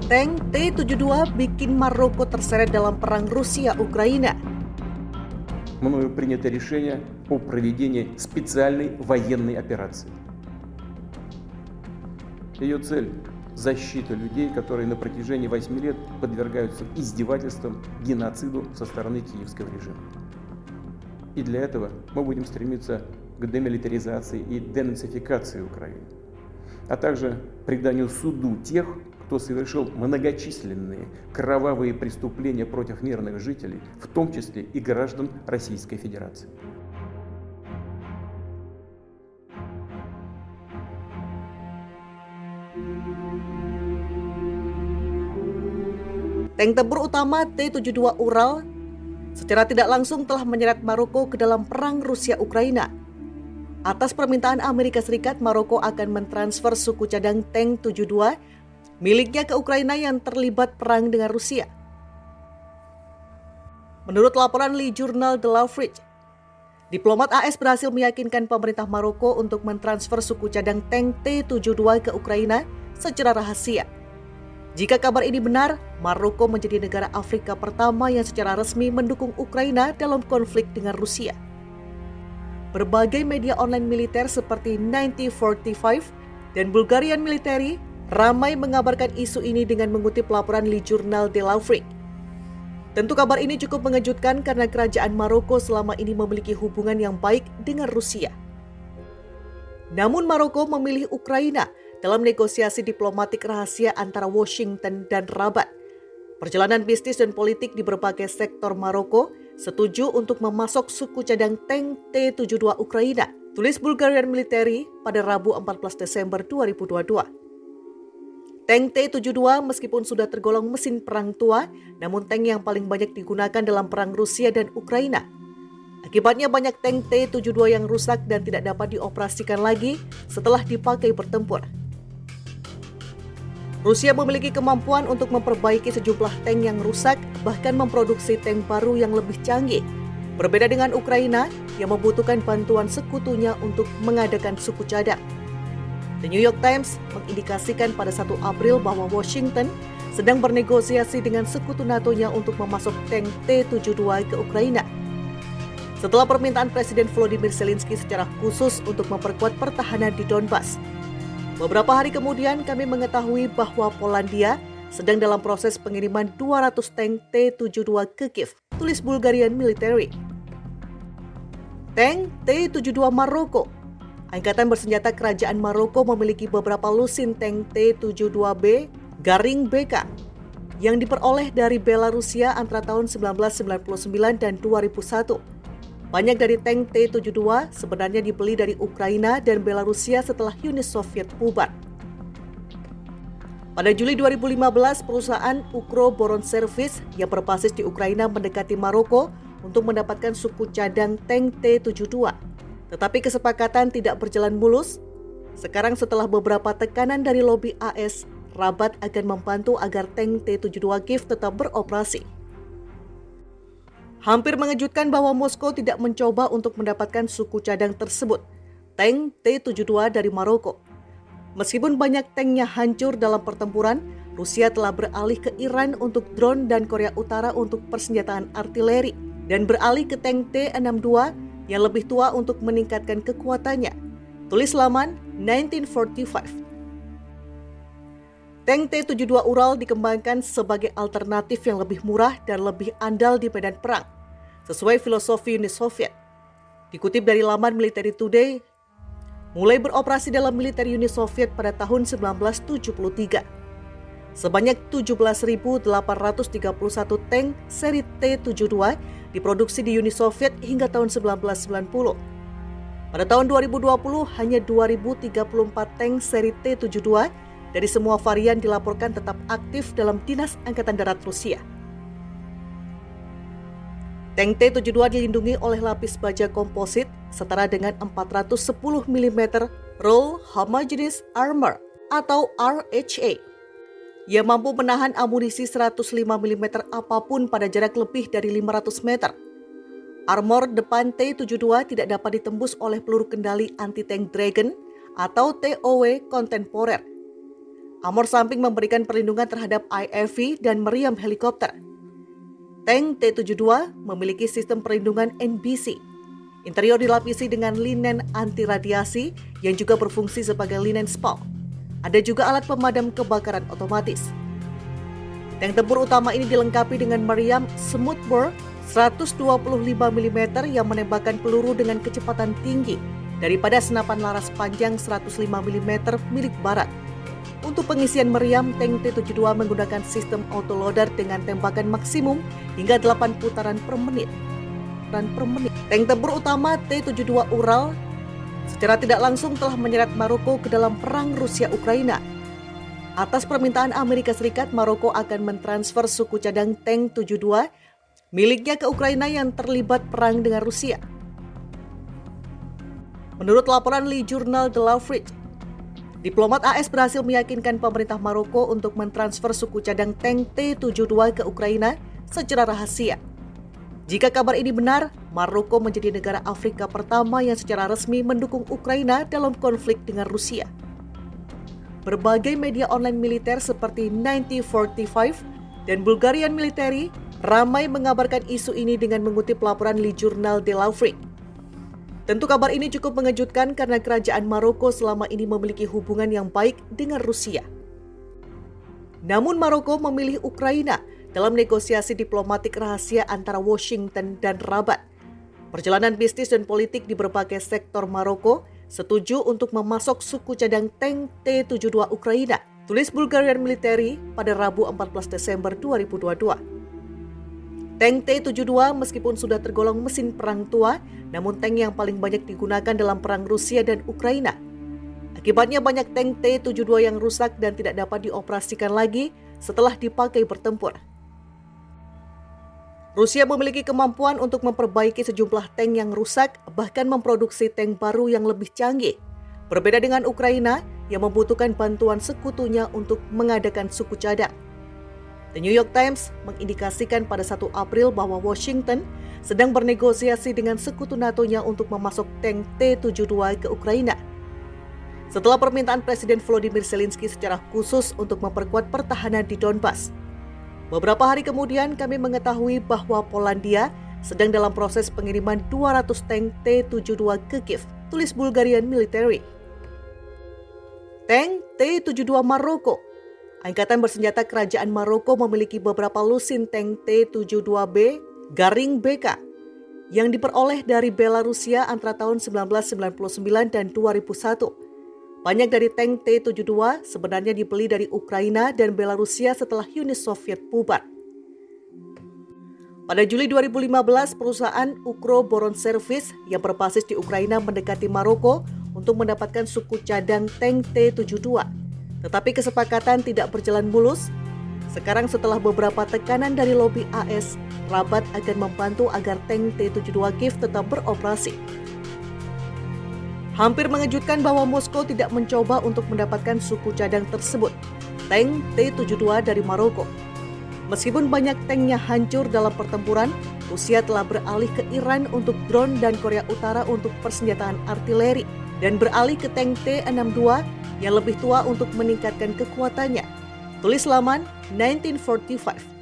Tank T-72 bikin Maroko terseret dalam perang Rusia-Ukraina. Мною принято решение о проведении специальной военной операции. Ее цель – защита людей, которые на протяжении 8 лет подвергаются издевательствам, геноциду со стороны киевского режима. И для этого мы будем стремиться к демилитаризации и денацификации Украины, а также преданию суду тех, кто совершил многочисленные кровавые преступления против мирных жителей, в том числе и граждан Российской Федерации. Tank tempur utama T-72 Ural secara tidak langsung telah menyeret Maroko ke dalam perang Rusia-Ukraina. Atas permintaan Amerika Serikat, Maroko akan mentransfer suku cadang Tank 72 miliknya ke Ukraina yang terlibat perang dengan Rusia. Menurut laporan Le Journal de l'Afrique, diplomat AS berhasil meyakinkan pemerintah Maroko untuk mentransfer suku cadang Tank T-72 ke Ukraina secara rahasia. Jika kabar ini benar, Maroko menjadi negara Afrika pertama yang secara resmi mendukung Ukraina dalam konflik dengan Rusia. Berbagai media online militer seperti 1945 dan Bulgarian Military ramai mengabarkan isu ini dengan mengutip laporan Le Journal de l'Afrique. Tentu kabar ini cukup mengejutkan karena kerajaan Maroko selama ini memiliki hubungan yang baik dengan Rusia. Namun Maroko memilih Ukraina dalam negosiasi diplomatik rahasia antara Washington dan Rabat. Perjalanan bisnis dan politik di berbagai sektor Maroko setuju untuk memasok suku cadang Tank T-72 Ukraina, tulis Bulgarian Military pada Rabu 14 Desember 2022. Tank T-72 meskipun sudah tergolong mesin perang tua, namun tank yang paling banyak digunakan dalam perang Rusia dan Ukraina. Akibatnya banyak tank T-72 yang rusak dan tidak dapat dioperasikan lagi setelah dipakai bertempur. Rusia memiliki kemampuan untuk memperbaiki sejumlah tank yang rusak, bahkan memproduksi tank baru yang lebih canggih. Berbeda dengan Ukraina yang membutuhkan bantuan sekutunya untuk mengadakan suku cadang. The New York Times mengindikasikan pada 1 April bahwa Washington sedang bernegosiasi dengan sekutu NATO-nya untuk memasok tank T-72 ke Ukraina. Setelah permintaan Presiden Volodymyr Zelensky secara khusus untuk memperkuat pertahanan di Donbas. Beberapa hari kemudian kami mengetahui bahwa Polandia sedang dalam proses pengiriman 200 tank T-72 ke Kiev, tulis Bulgarian Military. Tank T-72 Maroko. Angkatan bersenjata kerajaan Maroko memiliki beberapa lusin tank T-72B garing BK yang diperoleh dari Belarusia antara tahun 1999 dan 2001. Banyak dari tank T-72 sebenarnya dibeli dari Ukraina dan Belarusia setelah Uni Soviet bubar. Pada Juli 2015, perusahaan Ukroboronservis yang berbasis di Ukraina mendekati Maroko untuk mendapatkan suku cadang tank T-72. Tetapi kesepakatan tidak berjalan mulus. Sekarang setelah beberapa tekanan dari lobi AS, Rabat akan membantu agar tank T-72 Kiev tetap beroperasi. Hampir mengejutkan bahwa Moskow tidak mencoba untuk mendapatkan suku cadang tersebut, tank T-72 dari Maroko. Meskipun banyak tanknya hancur dalam pertempuran, Rusia telah beralih ke Iran untuk drone dan Korea Utara untuk persenjataan artileri, dan beralih ke tank T-62 yang lebih tua untuk meningkatkan kekuatannya, tulis laman 1945. Tank T-72 Ural dikembangkan sebagai alternatif yang lebih murah dan lebih andal di medan perang, sesuai filosofi Uni Soviet. Dikutip dari laman Military Today, mulai beroperasi dalam militer Uni Soviet pada tahun 1973. Sebanyak 17.831 tank seri T-72 diproduksi di Uni Soviet hingga tahun 1990. Pada tahun 2020, hanya 2.034 tank seri T-72 dari semua varian dilaporkan tetap aktif dalam Dinas Angkatan Darat Rusia. Tank T-72 dilindungi oleh lapis baja komposit setara dengan 410 mm Roll Homogeneous Armor atau RHA. Ia mampu menahan amunisi 105 mm apapun pada jarak lebih dari 500 meter. Armor depan T-72 tidak dapat ditembus oleh peluru kendali anti-tank Dragon atau TOW kontemporer. Armor samping memberikan perlindungan terhadap IFV dan meriam helikopter. Tank T-72 memiliki sistem perlindungan NBC. Interior dilapisi dengan linen anti radiasi yang juga berfungsi sebagai linen spall. Ada juga alat pemadam kebakaran otomatis. Tank tempur utama ini dilengkapi dengan meriam smoothbore 125 mm yang menembakkan peluru dengan kecepatan tinggi daripada senapan laras panjang 105 mm milik Barat. Untuk pengisian meriam, tank T-72 menggunakan sistem autoloader dengan tembakan maksimum hingga 8 putaran per menit. Tank tempur utama T-72 Ural secara tidak langsung telah menyeret Maroko ke dalam perang Rusia-Ukraina. Atas permintaan Amerika Serikat, Maroko akan mentransfer suku cadang tank 72 miliknya ke Ukraina yang terlibat perang dengan Rusia. Menurut laporan Le Journal de l'Afrique, diplomat AS berhasil meyakinkan pemerintah Maroko untuk mentransfer suku cadang tank T-72 ke Ukraina secara rahasia. Jika kabar ini benar, Maroko menjadi negara Afrika pertama yang secara resmi mendukung Ukraina dalam konflik dengan Rusia. Berbagai media online militer seperti 9045 dan Bulgarian Military ramai mengabarkan isu ini dengan mengutip laporan Le Journal de l'Afrique. Tentu kabar ini cukup mengejutkan karena kerajaan Maroko selama ini memiliki hubungan yang baik dengan Rusia. Namun Maroko memilih Ukraina dalam negosiasi diplomatik rahasia antara Washington dan Rabat. Perjalanan bisnis dan politik di berbagai sektor Maroko setuju untuk memasok suku cadang tank T-72 Ukraina, tulis Bulgarian Military pada Rabu 14 Desember 2022. Tank T-72 meskipun sudah tergolong mesin perang tua, namun tank yang paling banyak digunakan dalam perang Rusia dan Ukraina. Akibatnya banyak tank T-72 yang rusak dan tidak dapat dioperasikan lagi setelah dipakai bertempur. Rusia memiliki kemampuan untuk memperbaiki sejumlah tank yang rusak, bahkan memproduksi tank baru yang lebih canggih. Berbeda dengan Ukraina yang membutuhkan bantuan sekutunya untuk mengadakan suku cadang. The New York Times mengindikasikan pada 1 April bahwa Washington sedang bernegosiasi dengan sekutu NATO-nya untuk memasok tank T-72 ke Ukraina. Setelah permintaan Presiden Volodymyr Zelensky secara khusus untuk memperkuat pertahanan di Donbas. Beberapa hari kemudian kami mengetahui bahwa Polandia sedang dalam proses pengiriman 200 tank T-72 ke Kiev, tulis Bulgarian Military. Tank T-72 Maroko. Angkatan bersenjata kerajaan Maroko memiliki beberapa lusin tank T-72B garing BK yang diperoleh dari Belarusia antara tahun 1999 dan 2001. Banyak dari tank T-72 sebenarnya dibeli dari Ukraina dan Belarusia setelah Uni Soviet bubar. Pada Juli 2015, perusahaan Ukroboronservis yang berbasis di Ukraina mendekati Maroko untuk mendapatkan suku cadang tank T-72. Tetapi kesepakatan tidak berjalan mulus. Sekarang setelah beberapa tekanan dari lobi AS, Rabat akan membantu agar tank T-72 Kiev tetap beroperasi. Hampir mengejutkan bahwa Moskow tidak mencoba untuk mendapatkan suku cadang tersebut, tank T-72 dari Maroko. Meskipun banyak tanknya hancur dalam pertempuran, Rusia telah beralih ke Iran untuk drone dan Korea Utara untuk persenjataan artileri, dan beralih ke tank T-62 yang lebih tua untuk meningkatkan kekuatannya, tulis laman 1945.